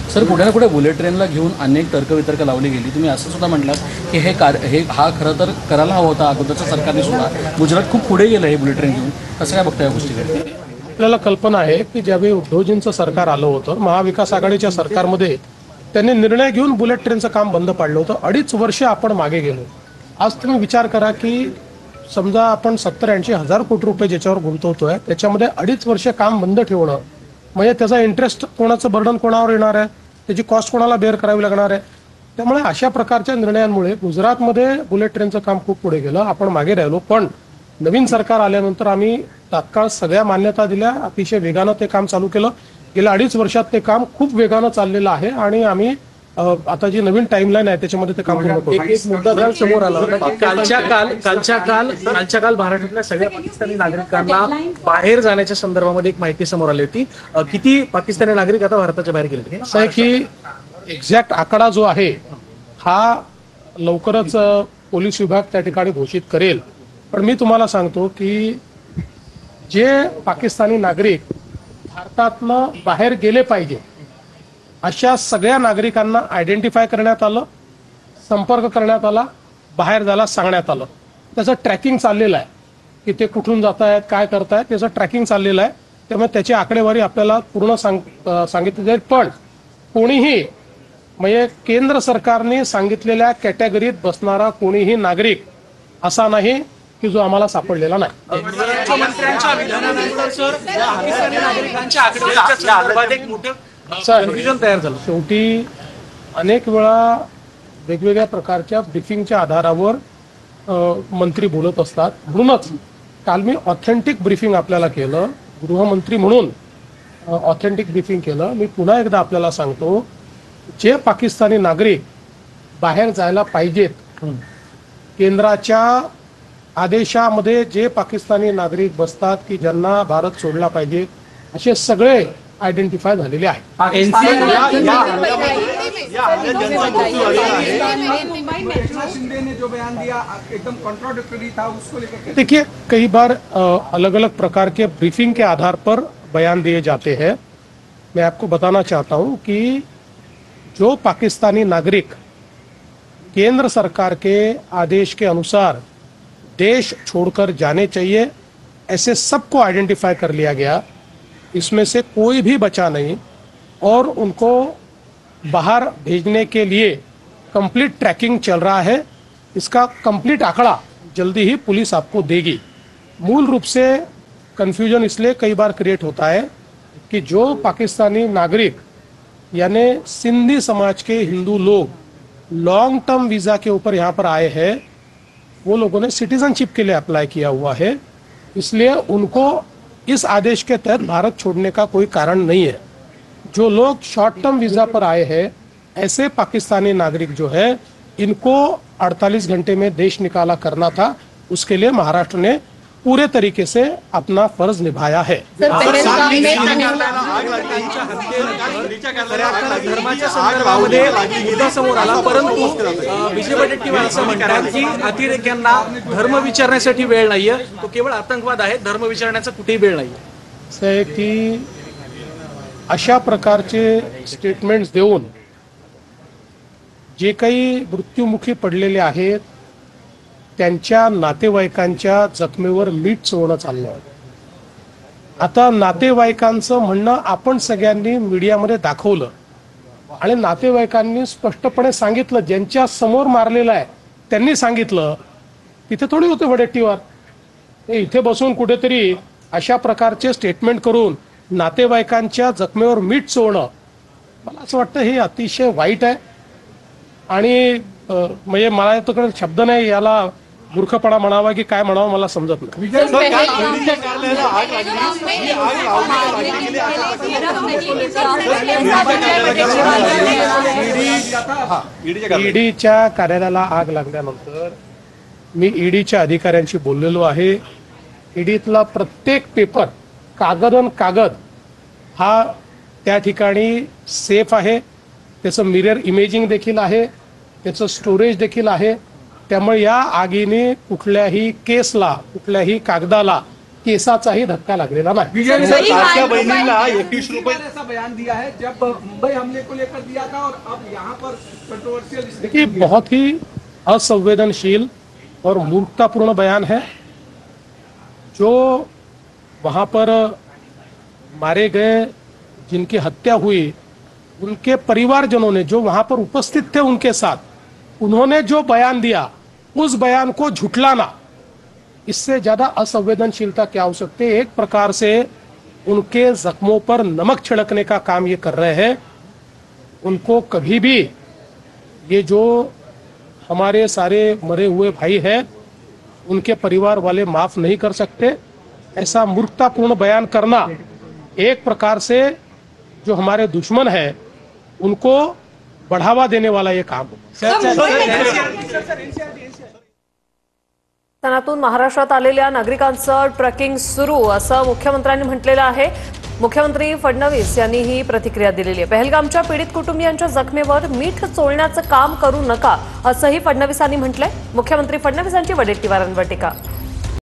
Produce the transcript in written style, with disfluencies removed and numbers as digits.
Sir, पुढे ना पुढे बुलेट ट्रेनला घेऊन अनेक तर्कवितर्क लावली गेली. तुम्ही असं सुद्धा म्हटलात की हा खरं तर करायला हवा होता अगोदरच्या सरकारने सुद्धा. गुजरात खूप पुढे गेलं हे बुलेट ट्रेन घेऊन. कसं काय बघता या गोष्टीकडे? आपल्याला कल्पना आहे की ज्यावेळी उद्धवजींचं सरकार आलं होतं, महाविकास आघाडीच्या सरकारमध्ये त्यांनी निर्णय घेऊन बुलेट ट्रेनचं काम बंद पाडलं होतं. 2.5 वर्ष आपण मागे गेलो. आज तुम्ही विचार करा की समजा आपण 70-80 हजार कोटी रुपये ज्याच्यावर गुंतवतोय, त्याच्यामध्ये 2.5 वर्ष काम बंद ठेवणं म्हणजे त्याचा इंटरेस्ट कोणाचं बर्डन कोणावर येणार आहे, त्याची कॉस्ट कोणाला बेअर करावी लागणार आहे. त्यामुळे अशा प्रकारच्या निर्णयांमुळे गुजरातमध्ये बुलेट ट्रेनचं काम खूप पुढे गेलं, आपण मागे राहिलो. पण नवीन सरकार आल्यानंतर आम्ही तात्काळ सगळ्या मान्यता दिल्या, अतिशय वेगानं ते काम चालू केलं. गेल्या 2.5 वर्षात ते काम खूप वेगानं चाललेलं आहे आणि आम्ही आता जी नवीन टाइमलाईन आहे त्याच्यामध्ये ते काम पूर्ण करू. एक मुद्दा समोर आला होता. कालच्या काल महाराष्ट्रातल्या सगळ्या पाकिस्तानी नागरिकांना बाहेर जाण्याच्या संदर्भामध्ये एक माहिती समोर आली होती. किती पाकिस्तानी नागरिक आता भारताच्या बाहेर गेले? असं आहे की एक्झॅक्ट आकडा जो आहे हा लवकरच पोलीस विभाग त्या ठिकाणी घोषित करेल. पण मी तुम्हाला सांगतो की जे पाकिस्तानी नागरिक भारतातनं बाहेर गेले पाहिजे अशा सगळ्या नागरिकांना आयडेंटिफाय करण्यात आलं, संपर्क करण्यात आला, बाहेर जायला सांगण्यात आलं. त्याचं ट्रॅकिंग चाललेलं आहे की ते कुठून जात आहेत, काय करतायत, त्याचं ट्रॅकिंग चाललेलं आहे. त्यामुळे त्याची आकडेवारी आपल्याला पूर्ण सांगितली जाईल. पण कोणीही म्हणजे केंद्र सरकारने सांगितलेल्या कॅटेगरीत बसणारा कोणीही नागरिक असा नाही की जो आम्हाला सापडलेला नाही. तयार झालं. शेवटी अनेक वेळा वेगवेगळ्या प्रकारच्या ब्रीफिंगच्या आधारावर मंत्री बोलत असतात. म्हणूनच काल मी ऑथेंटिक ब्रीफिंग आपल्याला केलं, गृहमंत्री म्हणून ऑथेंटिक ब्रीफिंग केलं. मी पुन्हा एकदा आपल्याला सांगतो, जे पाकिस्तानी नागरिक बाहेर जायला पाहिजेत, केंद्राच्या आदेशामध्ये जे पाकिस्तानी नागरिक बसतात की ज्यांना भारत सोडला पाहिजे असे सगळे आयडेंटिफाय झालेले आहेत. देखिए, कई बार अलग अलग प्रकार के ब्रीफिंग के आधार पर बयान दिए जाते हैं. मैं आपको बताना चाहता हूं कि जो पाकिस्तानी नागरिक केंद्र सरकार के आदेश के अनुसार देश छोड़कर जाने चाहिए, ऐसे सबको आइडेंटिफाई कर लिया गया. इसमें से कोई भी बचा नहीं और उनको बाहर भेजने के लिए कंप्लीट ट्रैकिंग चल रहा है. इसका कंप्लीट आंकड़ा जल्दी ही पुलिस आपको देगी. मूल रूप से कंफ्यूजन इसलिए कई बार क्रिएट होता है कि जो पाकिस्तानी नागरिक यानी सिंधी समाज के हिंदू लोग लॉन्ग टर्म वीज़ा के ऊपर यहाँ पर आए हैं, वो लोगों ने सिटीजनशिप के लिए अप्लाई किया हुआ है, इसलिए उनको इस आदेश के तहत भारत छोड़ने का कोई कारण नहीं है. जो लोग शॉर्ट टर्म वीज़ा पर आए हैं, ऐसे पाकिस्तानी नागरिक जो है, इनको 48 घंटे में देश निकाला करना था. उसके लिए महाराष्ट्र ने पूरे तरीके से अपना फर्ज निभाया है. धर्माच्या संदर्भामध्ये मुद्दा समोर आला, परंतु विजय वडेट्टीवार असं म्हणतात की अतिरेक्यांना धर्म विचारण्यासाठी वेळ नाहीये, तो केवळ आतंकवाद आहे, धर्म विचारण्याचा कुठेही वेळ नाहीये. की अशा प्रकारचे स्टेटमेंट्स देऊन जे काही मृत्युमुखी पडलेले आहेत त्यांच्या नातेवाईकांच्या जखमेवर मीठ चोळणं चाललं. आता नातेवाईकांचं म्हणणं आपण सगळ्यांनी मीडियामध्ये दाखवलं आणि नातेवाईकांनी स्पष्टपणे सांगितलं, ज्यांच्या समोर मारलेलं आहे त्यांनी सांगितलं. तिथे थोडी होते वडेट्टीवार, ते इथे बसून कुठेतरी अशा प्रकारचे स्टेटमेंट करून नातेवाईकांच्या जखमेवर मीठ चोळणं, मला असं वाटतं हे अतिशय वाईट आहे. आणि म्हणजे मला याच्याकडे शब्द नाही, याला मूर्खपणा म्हणावा की काय म्हणावं मला समजत नाही. ईडीच्या कार्यालयाला आग लागल्यानंतर मी ईडीच्या अधिकाऱ्यांशी बोललेलो आहे. ईडीतला प्रत्येक पेपर, कागद हा त्या ठिकाणी सेफ आहे, त्याचं मिरर इमेजिंग देखील आहे, त्याचं स्टोरेज देखील आहे. त्यामुळे या आगीने कुठल्याही केसला, कुठल्याही कागदाला केसाचाही धक्का लागलेला नाही. बीजेपी सर, लाडक्या भाई- बहिणींना भाई- 21 रुपये ऐसा बयान दिया है जब मुंबई हमले को लेकर दिया था और अब यहाँ पर कंट्रोवर्शियल देखिए, बहुत ही असंवेदनशील और मूर्खतापूर्ण बयान है. जो वहां पर मारे गए, जिनकी हत्या हुई, उनके परिवारजनों ने, जो वहां पर उपस्थित थे उनके साथ, उन्होंने जो बयान दिया, उस बयान को झुठलाना, इससे ज्यादा असंवेदनशीलता क्या हो सकती है. एक प्रकार से उनके जख्मों पर नमक छिड़कने का काम ये कर रहे हैं. उनको कभी भी ये जो हमारे सारे मरे हुए भाई हैं, उनके परिवार वाले माफ नहीं कर सकते. ऐसा मूर्खतापूर्ण बयान करना एक प्रकार से जो हमारे दुश्मन है उनको बढ़ावा देने वाला ये काम है. सनातून महाराष्ट्रात आलेल्या नागरिकांचं ट्रॅकिंग सुरू असं मुख्यमंत्र्यांनी म्हटलेलं आहे. मुख्यमंत्री फडणवीस यांनी ही प्रतिक्रिया दिलेली आहे. पहलगामच्या पीडित कुटुंबियांच्या जखमेवर मीठ चोळण्याचं काम करू नका असंही फडणवीसांनी म्हटलंय. मुख्यमंत्री फडणवीसांची वडेट्टीवारांवर टीका.